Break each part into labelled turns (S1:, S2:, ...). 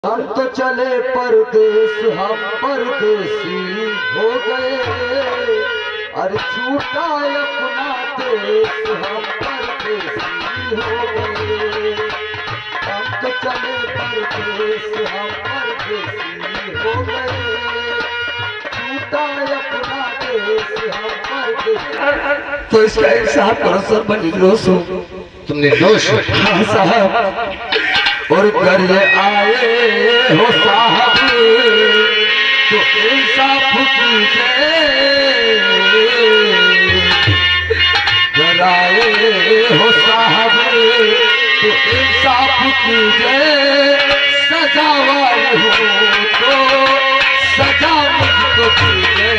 S1: हम तो चले परदेश, हम परदेसी हो गए। अरे छूटा अपना देश, हम परदेसी हो गए। हम तो चले परदेश, हम परदेसी हो गए। छूटा अपना देश, हम परदेसी। तो इसका इंसाफ करो सर, मैं निर्दोष हूँ।
S2: तुम निर्दोष?
S1: हाँ साहब। और घर आए हो साहब तो इंसाफ कीजिए। घर आए हो साहब तो इंसाफ कीजिए। सजावार हो तो सजा मुझको कीजिए।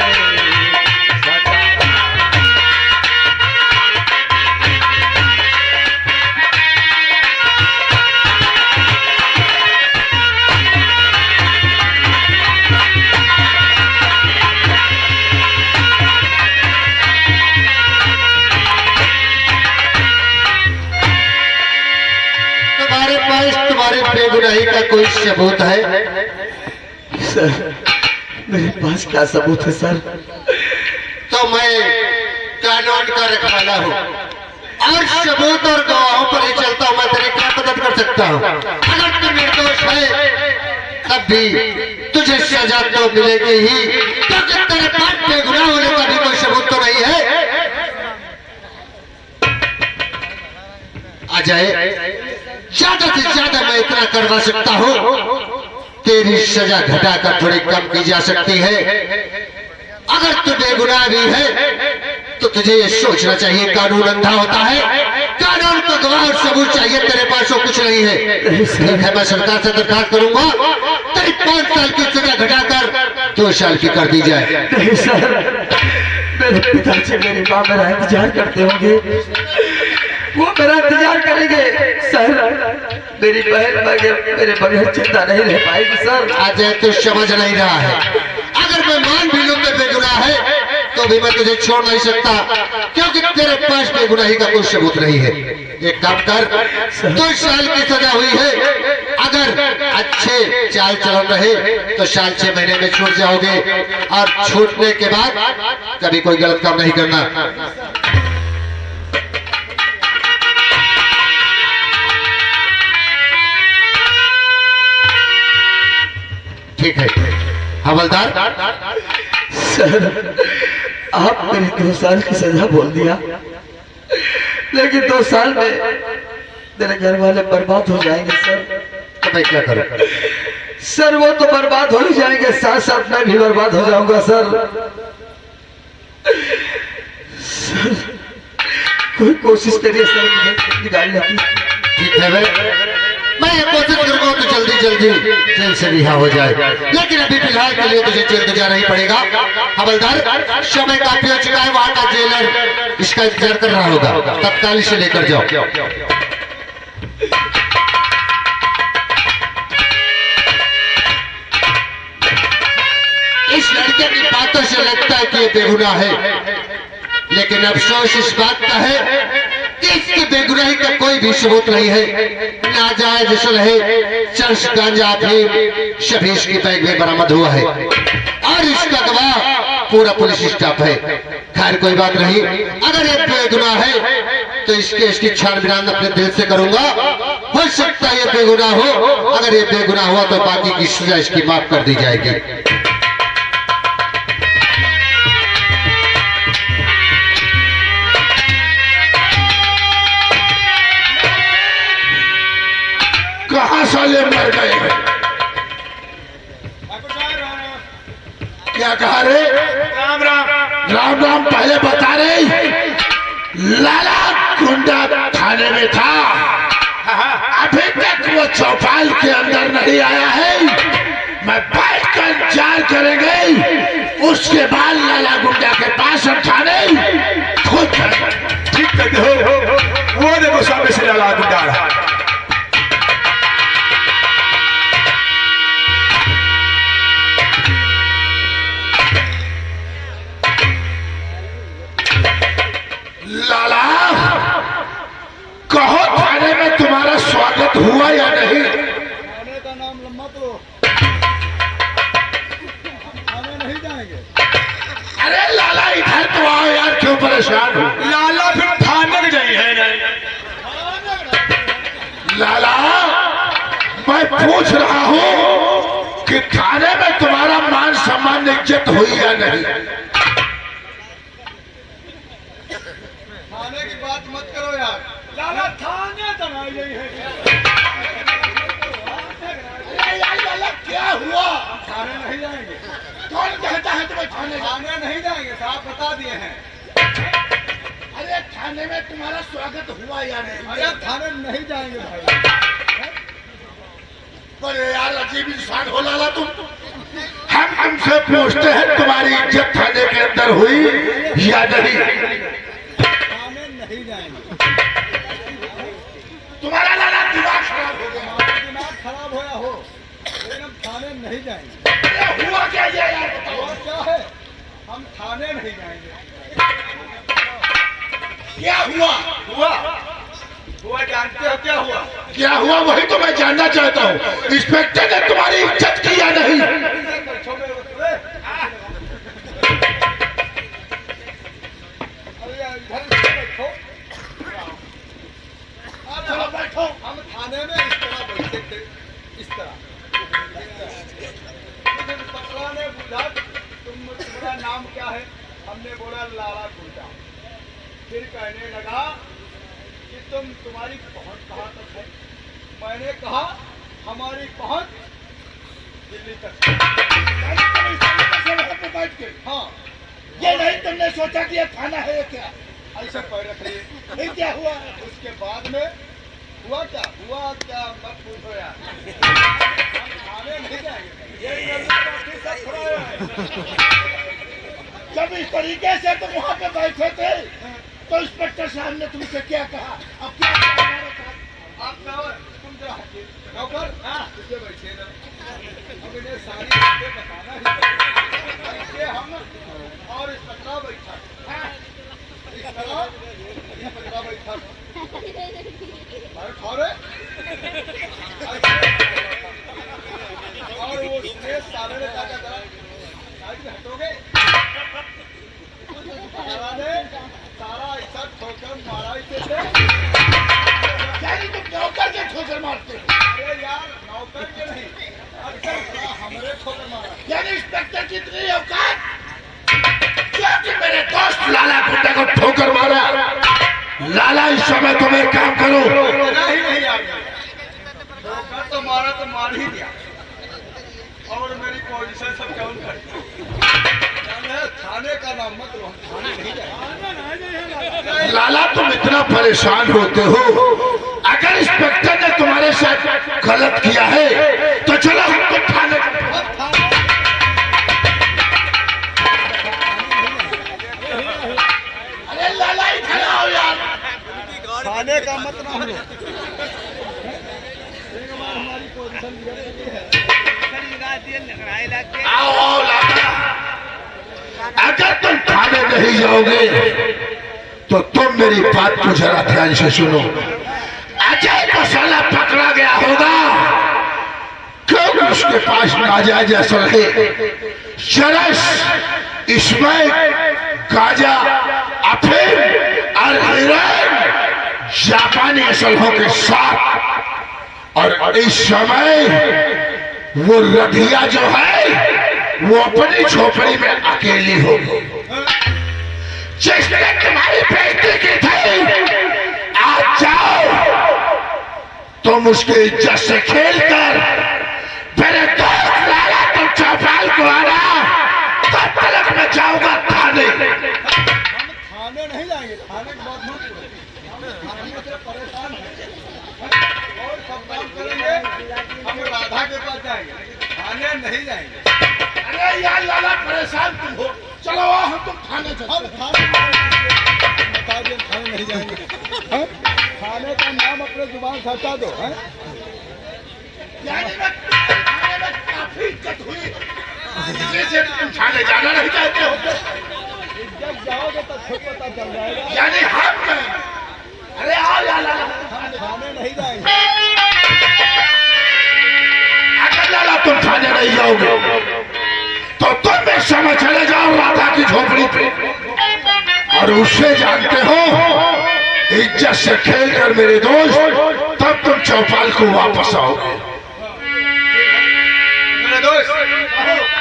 S2: तुम्हारे बेगुनाही का कोई सबूत है?
S1: सर मेरे पास क्या सबूत है सर?
S2: तो मैं कानून का रखवाला हूँ और सबूत और गवाहों पर ही चलता हूँ। मैं तेरी क्या मदद कर सकता हूँ? अगर तू निर्दोष है तब भी तुझे सजा तो मिलेगी ही, क्योंकि तेरे पास बेगुनाह होने का भी कोई सबूत तो नहीं है। अजय, ज्यादा से ज्यादा मैं इतना करवा सकता हूँ, तेरी सजा घटाकर थोड़ी कम की जा सकती है। अगर तू बेगुनाह भी है तो तुझे ये सोचना चाहिए कानून अंधा होता है। कानून को गवाह और सबूत चाहिए, तेरे पास वो कुछ नहीं है। ठीक है, मैं सरकार से दरखास्त करूंगा तेरी 5 साल की सजा घटाकर 2 साल की कर दी जाए।
S1: नहीं सर, मेरे पिताजी मेरी माँ मेरा इंतजार करते होंगे, वो मेरा इंतजार करेंगे सर। मेरी बहन मेरे बगैर चिंता नहीं रह पाएगी सर।
S2: अजय, तू समझ नहीं रहा है। अगर मैं मान भी लूं कि बेगुनाह है तो भी मैं तुझे छोड़ नहीं सकता, क्योंकि तेरे पास बेगुनाही का कोई सबूत नहीं है। एक काम कर, 2 साल की सजा हुई है, अगर अच्छे चाल चलन रहे तो साल 6 महीने में छूट जाओगे, और छूटने के बाद कभी कोई गलत काम नहीं करना। ठीक है हवलदार?
S1: सर आप मेरी 2 साल की सजा बोल दिया, लेकिन 2 साल में मेरे घर वाले बर्बाद हो जाएंगे सर।
S2: तो मैं क्या करूं?
S1: सर वो तो बर्बाद हो ही जाएंगे, साथ साथ मैं भी बर्बाद हो जाऊंगा सर। कोई कोशिश करिए सर मुझे निकालने की।
S2: ठीक है मैं ये कोशिश करूंगा तो जल्दी जल्दी जेल से रिहा हो जाए, लेकिन अभी फिलहाल के लिए तुझे जेल तो जाना ही पड़ेगा। हवलदार, समय काफी हो चुका है, वहां का जेलर इसका इंतजार कर रहा होगा, तत्काल इसे लेकर जाओ। इस लड़के की बातों से लगता है कि ये बेगुनाह है, लेकिन अफसोस इस बात का है कि इसकी बेगुनाही का कोई भी सबूत नहीं है। नाजायज है, चर्च गांजा अफीम सभी इसकी बैग में बरामद हुआ है, और इसका गवाह पूरा पुलिस स्टाफ है। खैर कोई बात नहीं, अगर ये बेगुनाह है तो इसकी छानबीन अपने दिल से करूंगा। हो सकता है ये बेगुनाह हो, अगर ये बेगुनाह हुआ तो बाकी की सजा इसकी माफ कर दी जाएगी।
S3: कहां साले मर गए? क्या कहा रे?
S4: राम राम।
S3: राम राम पहले बता रहे। लाला गुंडा थाने में था, अभी तक वो चौपाल के अंदर नहीं आया है। मैं बैठ कर इंतजार करेंगे, उसके बाद लाला गुंडा के पास हम थाने खुद।
S4: ठीक कहते हो, वो देखो सामने से लाला गुंडा आ रहा।
S3: लाला, कहो थाने में तुम्हारा स्वागत हुआ या नहीं?
S4: थाने का नाम लम्बा तो
S5: थाने नहीं जाएंगे।
S3: अरे लाला इधर तो आओ यार, क्यों परेशान हो?
S4: लाला फिर थाने के जाइए है नहीं।
S3: लाला मैं पूछ रहा हूँ कि थाने में तुम्हारा मान सम्मान इज्जत हुई या नहीं?
S5: थाने की बात मत करो यार। लाला थाने तो नहीं गई है।
S3: अरे यार लाला क्या हुआ?
S5: थाने नहीं जाएंगे।
S3: कौन कहता है तुम्हें थाने जाने?
S5: थाने नहीं जाएंगे, साहब बता दिए हैं।
S3: अरे थाने में तुम्हारा स्वागत हुआ या नहीं?
S5: अरे थाने नहीं जाएंगे भाई।
S3: अरे यार अजीब इंसान हो लाला तुम। हम हमसे पूछते हैं तुम्हारी इज्जत थाने के अंदर हुई या नहीं?
S5: थाने नहीं जाएंगे।
S3: तुम्हारा लाला दिमाग खराब हो गया।
S5: हमारा दिमाग खराब होया हो, लेकिन हम थाने नहीं जाएंगे।
S3: अरे हुआ क्या ये यार बताओ?
S5: और क्या है, हम थाने नहीं जाएंगे।
S3: क्या हुआ?
S5: हुआ जानते हो क्या हुआ?
S3: क्या हुआ वही तो मैं जानना चाहता हूँ। इंस्पेक्टर ने तुम्हारी इज्जत की या नहीं?
S5: चलो बैठो। हम थाने में इस तरह बैठे थे, इस तरह। पटवा ने पूछा तुम्हारा नाम क्या है? हमने बोला लाला गुंडा। फिर कहने लगा कि तुम्हारी पहुंच कहाँ तक है? मैंने कहा हमारी पहुंच दिल्ली तक।
S3: बैठ के
S5: हाँ,
S3: ये नहीं तुमने सोचा कि ये थाना है या क्या?
S5: ऐसे पैर रख लिए।
S3: फिर क्या हुआ?
S5: उसके बाद में हुआ क्या मत पूछो यार। हम थाने नहीं जाएंगे। ये नजर बाकी सब खड़ा है।
S3: जब इस तरीके से तुम वहाँ पे बैठे थे तो इंस्पेक्टर साहब ने तुमसे क्या कहा? अब क्या कहा हमारे साथ?
S5: आप नौकर, तुम जरा हटिए। नौकर, इसे बैठिए ना। अब इन्हें सारी बातें बताना ही। ऐसे हम और इस पटरा बैठा, इस तरह ये पटरा बैठा। बैठो रे। और वो सुरेश साले ने क्या कहा? साइड में हटोगे? सारा ऐसा ठोकर मारा इसे से।
S3: यानी तुम नौकर के ठोकर मारते हो?
S5: अरे यार नौकर के नहीं, अक्सर हमरे ठोकर मारा।
S3: यानी इंस्पेक्टर की इतनी औकात क्योंकि मेरे दोस्त लाला गुंडा को ठोकर मारा। लाला इस समय तुम एक काम करो।
S5: इतना ही नहीं आ गया, ठोकर तो मारा तो मार ही दिया। और मेरी पोजीशन सब डाउन कर दी। थाने का नाम मत लो, थाने नहीं जाएंगे।
S3: लाला तुम इतना परेशान होते हो, अगर इंस्पेक्टर ने तुम्हारे साथ गलत किया है तो चलो हम तो थाने। अरे लाला इधर आओ यार।
S5: थाने का मत नाम लो। हमारी पोजीशन बिगड़ गई है।
S3: आओ आओ लाला, अगर तुम थाने नहीं जाओगे तो तुम मेरी बात को जरा ध्यान से सुनो। अजय को साला पकड़ा गया होगा क्योंकि उसके पास नाजायज असल है। चरस, इसमें गांजा, अफीम और हेरोइन जापानी असलहों के साथ। और इस समय वो रधिया जो है वो अपनी झोपड़ी में अकेली हो गई। जिसने तुम्हारी बेइज्जती की थी, आज जाओ तुम उसकी इज्जत से खेलकर मेरे दोस्त लाला तुम चौपाल को आना, तब तलक मैं जाऊंगा थाने।
S5: हम थाने नहीं जाएंगे, थाने की बात मत करो। हम थाने से परेशान हैं और सब काम करेंगे। हम राधा के पास जाएंगे, लेकिन थाने नहीं जाएंगे।
S3: अरे यार लाला परेशान तुम हो, चलो आओ हम तुम थाने चलो।
S5: हम थाने बता दिए, थाने नहीं जाएंगे। हैं? थाने का नाम अपने जुबान से हटा दो। हैं?
S3: यानी मैं थाने में काफी इज्जत हुई, जैसे तुम थाने जाना नहीं चाहते हो।
S5: जब जाओगे तो खुद पता चल जाएगा।
S3: यानी हम अरे आओ लाला,
S5: हम थाने नहीं जाएंगे।
S3: अगर लाला तुम थाने नहीं जाओगे तो तुम भी समय चले जाओ राधा की झोपड़ी पे, और उससे जानते हो इज्जत से खेल कर मेरे दोस्त, तब तुम चौपाल को वापस आओगे।
S4: मेरे दोस्त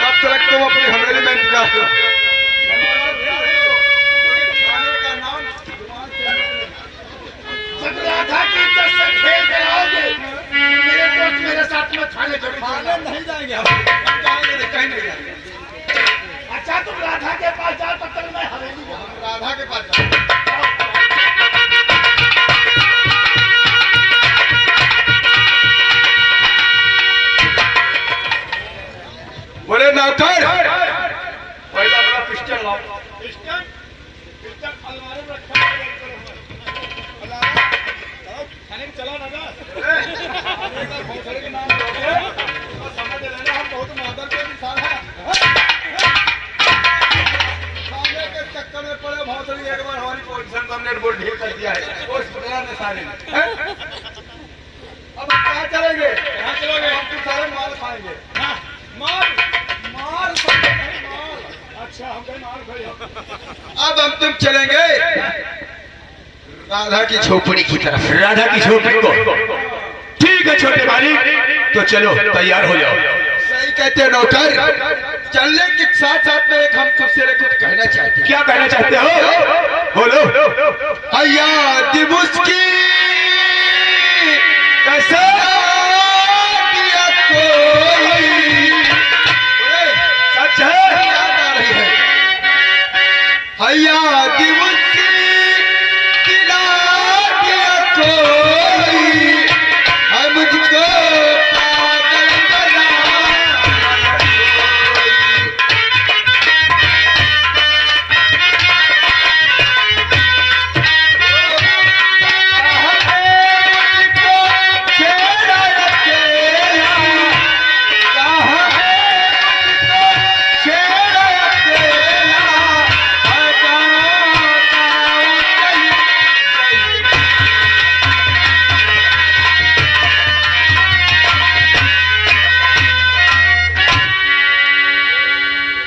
S4: कब तक तुम अपनी हवेली में इंतजार करो।
S5: खाने का नाम जुबान से
S3: जब राधा की इज्जत से खेल कर आओगे मेरे दोस्त, मेरे साथ में थाने जरूर
S5: खाने
S3: जाना।
S5: नहीं जाएंगे हम जाएंगे नहीं, कहीं नहीं जाएंगे।
S3: अच्छा तुम राधा के पास जाओ, तब तक मैं हवेली में
S5: हम राधा के पास जाएंगे।
S4: बोले नौकर पहले अपना पिस्टल लाओ।
S5: पिस्टल पिस्टल अलमारी में रखा है। चलो खाने में चलो राजा। भोसले के नाम लोगे तो समझ लेना हम बहुत मादर के इंसान हैं। खाने के चक्कर में पड़े भोसले, एक बार हमारी पोजीशन को हमने बोल ढील कर दिया है उस बड़ा ने सारे। अब कहाँ चलेंगे? कहाँ चलोगे? हम तो सारे माल खाएंगे। माल माल नहीं माल। अच्छा हम कहीं माल खाए। अब हम तुम चलेंगे राधा की झोपड़ी की तरफ।
S4: राधा की झोपड़ी को। ठीक है छोटे मालिक, तो चलो तैयार हो जाओ।
S5: सही कहते हो नौकर। चलने के साथ साथ में एक हम तुझसे कुछ कहना चाहते हैं।
S4: क्या कहना चाहते हो? बोलो।
S5: याद मुस्की
S4: कैसे?
S5: दिया कोई
S4: सच है?
S5: याद आ रही है। याद मुस्की दिला दिया कोई, है मुझको पागल बना कोई।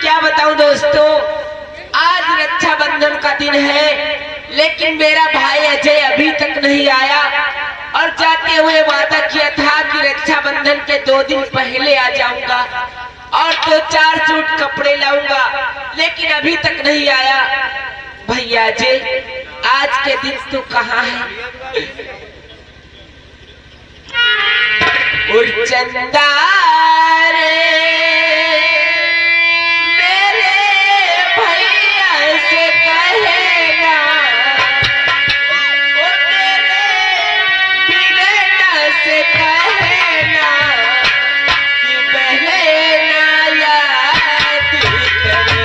S6: क्या बताऊं दोस्तों, आज रक्षाबंधन का दिन है, लेकिन मेरा भाई अजय अभी तक नहीं आया। और जाते हुए वादा किया था कि रक्षाबंधन के 2 दिन पहले आ जाऊंगा और 2-4 सूट कपड़े लाऊंगा, लेकिन अभी तक नहीं आया। भैया अजय, आज के दिन तू कहाँ है? उर चंदा रे मेरे भैया से कहना, ओ मेरे बिरना से कहना कि बहना याद करे।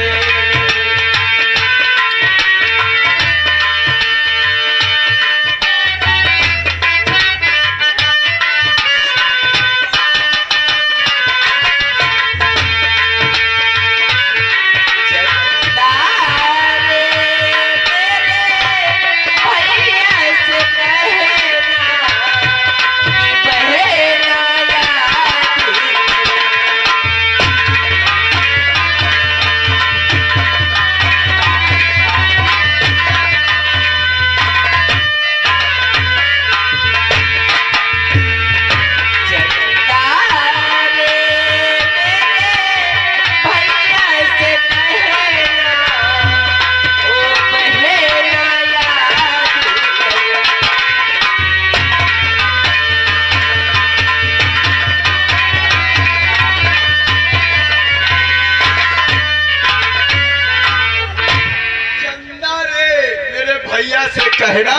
S5: कहना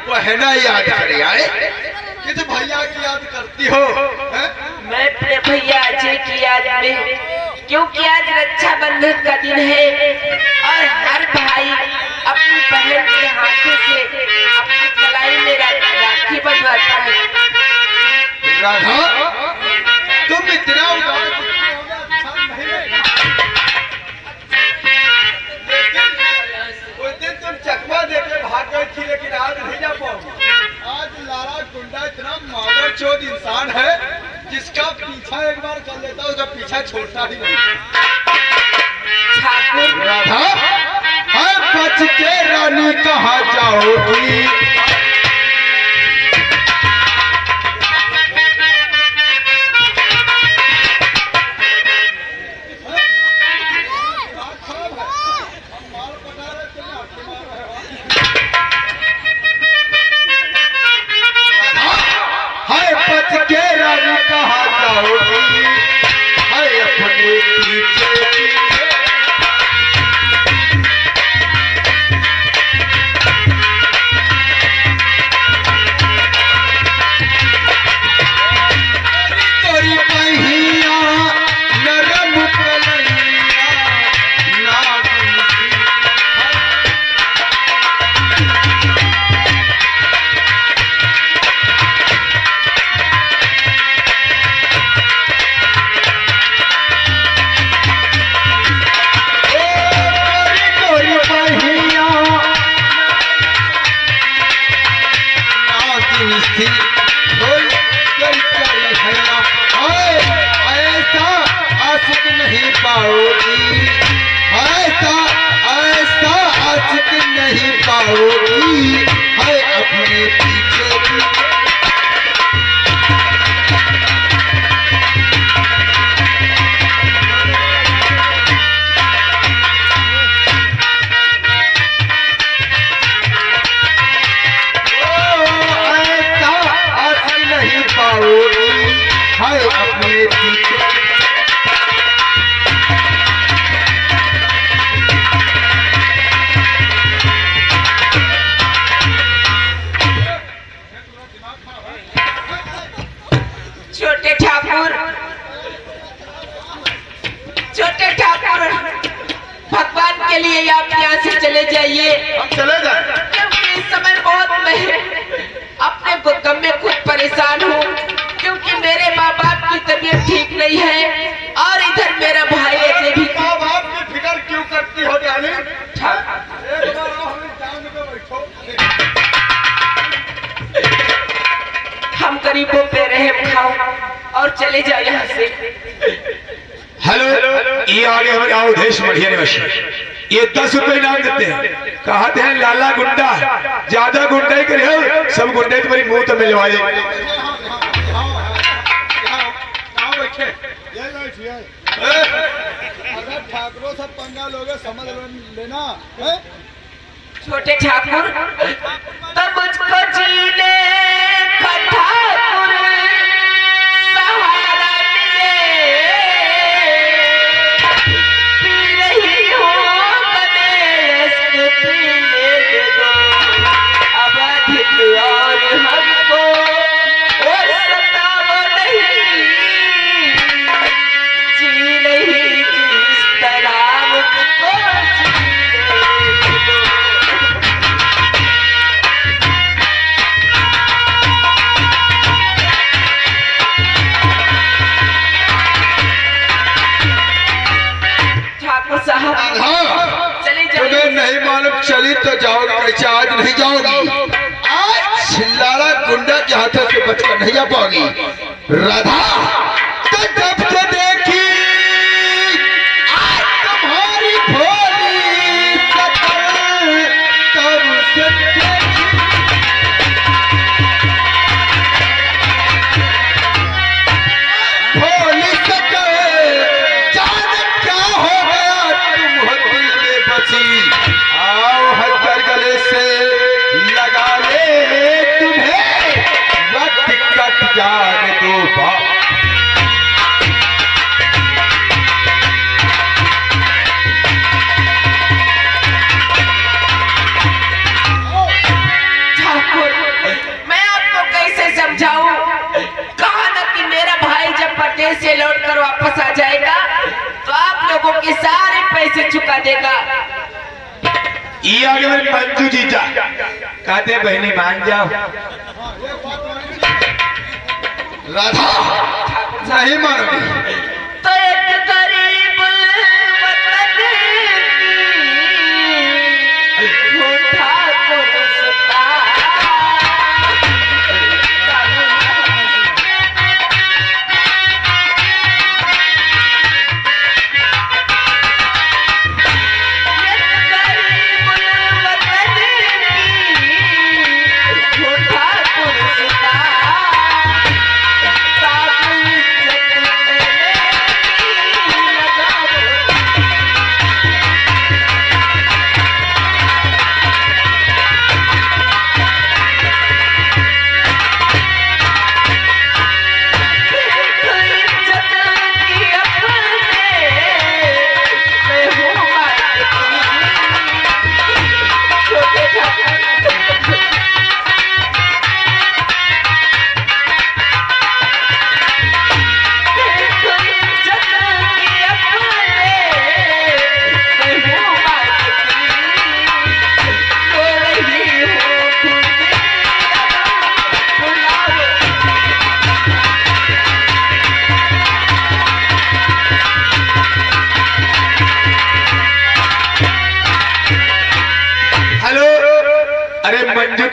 S5: पहना याद करे आए। किस भैया की याद करती हो? है?
S6: मैं अपने भैया अजय की याद में, क्योंकि आज रक्षाबंधन का दिन है और हर भाई अपनी बहन के हाथों से अपनी कलाई में राखी बंधवाता है।
S5: राधा, तुम इतना उदास नहीं लगता। उस दिन तुम चकमा देके भाग गई थी, लेकिन आज नहीं जा पाओगी। आज लाला गुंडा इतना मादर चोद इंसान है, जिसका पीछा एक बार कर लेता है उसका पीछा छोड़ता ही नहीं।
S6: ठाकुर
S5: राधा, हाँ बच के रानी कहाँ जाओगी? हाय बच के रानी कहाँ जाओगी? हाय अपने पीछे तोरी पहिया नरम कलैया नागिन सी। तोरी पहिया नागिन सी। ऐसा आशिक नहीं पाओगी, ऐसा ऐसा आशिक नहीं पाओगी। है अपने पीछे पीछे ऐसा आशिक नहीं पाओगी। है अपने पीछे
S6: छोटे ठाकुर, छोटे ठाकुर, भगवान के लिए आप यहाँ से चले जाइए,
S5: हम चले जाए।
S6: क्योंकि इस समय बहुत मैं अपने गम में खुद परेशान हूँ, क्योंकि मेरे माँ बाप की तबीयत ठीक नहीं है और इधर मेरा भाई अजय भी।
S5: माँ बाप की फिक्र क्यों करती हो डाली?
S6: ठाकुर
S5: एक बार आओ, हमें जान पे बैठो।
S6: हम गरीबों पे रहम खाओ और चले जाओ यहाँ से।
S4: हेलो, ये आगे हमारे आओ देश बढ़िया निवासी, ये 10 रुपए इनाम देते हैं। कहते हैं लाला गुंडा, ज्यादा गुंडा ही करे हो, सब गुंडे तुम्हारी मुंह तो मिलवाए।
S5: कहाँ बैठे? ये बैठिए। अगर ठाकुरों सब पंगा लोगे समझ लेना है?
S6: छोटे ठाकुर, तो मुझको जीने का ठाकुर सहारा मिले, पी रही हूँ गणेश को पीने दे दो, अब अधिक और हमको और सताओ नहीं, जी नहीं जिस तरह मुझको जीने दो। ठाकुर साहब चले
S1: तुम्हें
S6: जाइए।
S1: नहीं मालूम चली तो जाओगी, कैसे आज नहीं जाओगी? आज लाला गुंडा के हाथों से बचकर नहीं जा पाओगी। राधा, तो जब से देखी आज तुम्हारी भोली शकल, तब से देखी भोली शकल, जाने क्या हो गया तुम हो दिल में बसी। आओ हथकर गले से लगा ले तुम्हें, वक्त कट जाने दो
S6: ठाकुर, मैं आपको कैसे समझाऊं? कहा ना कि मेरा भाई जब परदेश से लौट कर वापस आ जाएगा तो आप लोगों के सारे पैसे चुका देगा।
S4: ये आगे मेरे मंजू जीजा कहते बहनी मान जाओ।
S1: राधा, नहीं मानोगी।
S6: तो एक गरीब वतन की हो ठाकुर सुता,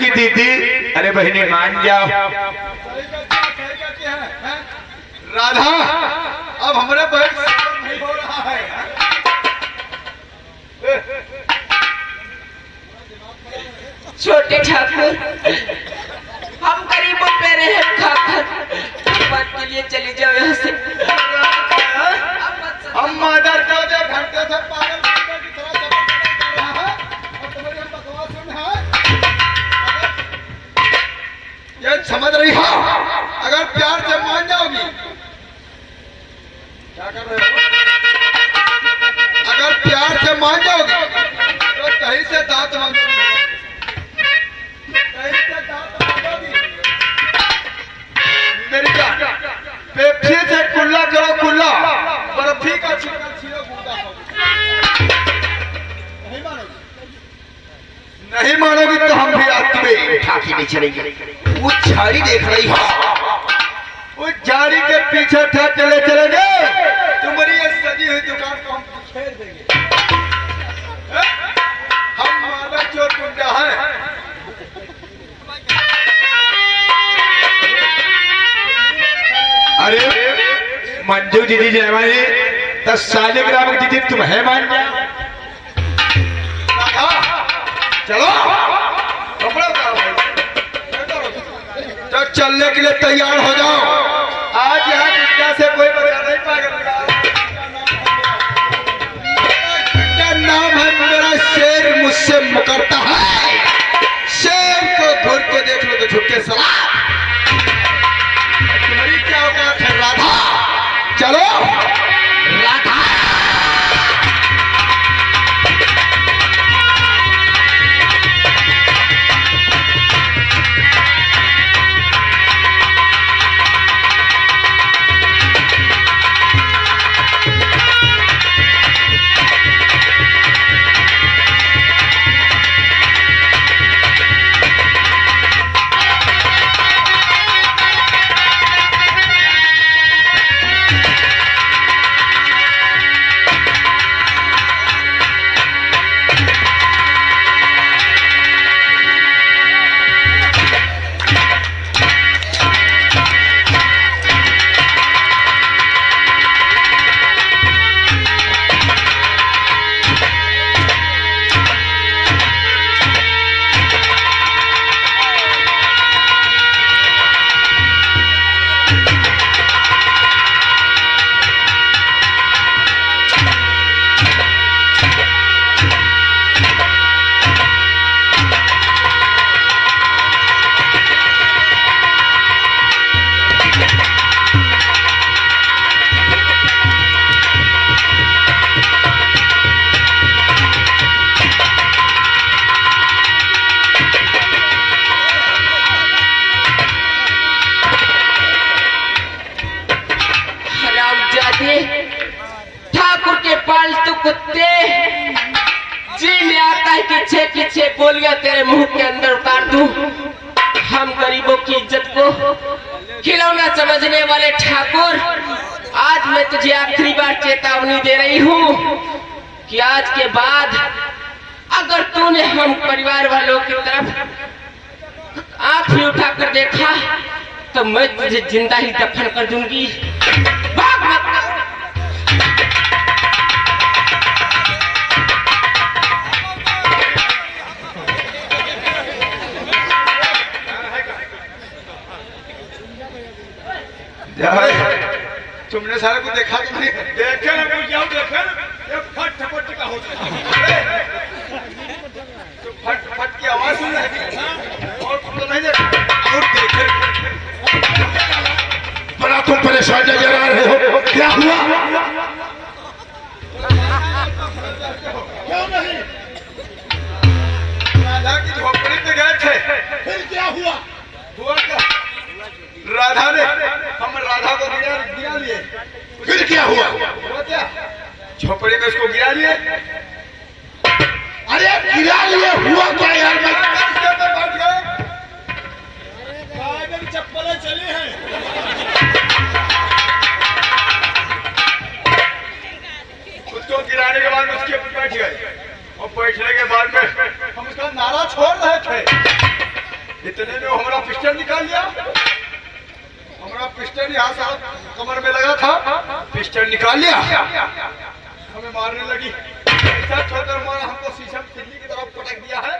S4: की दीदी, अरे बहनी मान जाओ।
S5: राधा, अब हमारे बहन नहीं हो रहा है।
S6: छोटे ठाकुर, हम गरीबों पे रहम खाकर बात के लिए चले जाओ यहाँ से।
S5: हम मदर का जो घंटे से पागल की तरह जबरदस्ती कर रहा है और तुम्हारी हम बकवास सुन रहे हैं। ये समझ रही हो? अगर प्यार से मान जाओगी, क्या कर रहे हो? अगर प्यार से मान जाओगी तो कहीं से दांत मांगोगी, कहीं से दांत मांगोगी। मेरी जान, पेप्सी से कुल्ला करो कुल्ला, बर्फी का छिलका छीलो गुंडा हो। नहीं मानोगी? नहीं मानोगी तो हम भी तुम्हें उठा के ले चलेंगे। वो झाड़ी देख रही हो, उस झाड़ी के पीछे उठा चले चलेंगे, तुम्हारी ये सजी हुई दुकान को हम छेड़ देंगे। हम माला चोर गुंडा है।
S4: अरे मंजू दीदी जय मानी, 10 सालिग्राम की दीदी तुम है मान जाओ।
S5: चलो कपड़ा उतारो भाई, तो चलने के लिए तैयार हो जाओ। आज यहाँ गुंडा से कोई बचा नहीं पाएगा। क्या नाम है मेरा? शेर मुझसे मुकरता है। शेर को घूर के देख लो तो झुके सलाम। तुम्हारी क्या औकात है राधा? चलो राधा।
S6: ठाकुर के पालतू कुत्ते, जी में आता है कि छे बोलियां तेरे मुंह के अंदर उतार दूं। हम गरीबों की इज्जत को खिलौना समझने वाले ठाकुर, आज मैं तुझे आखिरी बार चेतावनी दे रही हूँ कि आज के बाद अगर तूने हम परिवार वालों की तरफ आंख भी उठाकर देखा तो मैं तुझे जिंदा ही दफन कर दूंगी। भाग मत।
S5: तुमने सारे को देखा तो नहीं?
S4: देखे ना कुछ जाओ, देखे ना ये फट फट का होता है।
S5: तो फट फट की आवाज सुन रही थी और तुम तो नहीं देखा। और देखे
S3: बड़ा तुम परेशान नजर आ रहे हो, क्या हुआ? क्यों नहीं?
S5: राधा की झोपड़ी पे गए थे।
S3: फिर क्या हुआ?
S5: हुआ क्या? राधा ने हम राधा को गिरा लिए।
S3: फिर क्या हुआ?
S5: हुआ क्या? झोपड़ी में उसको गिरा लिए।
S3: अरे गिरा लिए, हुआ क्या यार? मैं
S5: बैठ गए।
S3: चप्पलें चली हैं।
S5: उसको गिराने के बाद उसके ऊपर बैठ गए और बैठने के बाद में हम उसका नारा छोड़ रहे थे। इतने में वो हमारा पिस्टल निकाल लिया। हमारा पिस्टल यहाँ से कमर में लगा था, पिस्टल निकाल लिया, हमें मारने लगी। ऐसा ठोकर मारा, हमको शीशम खिड़की की तरफ पटक दिया है।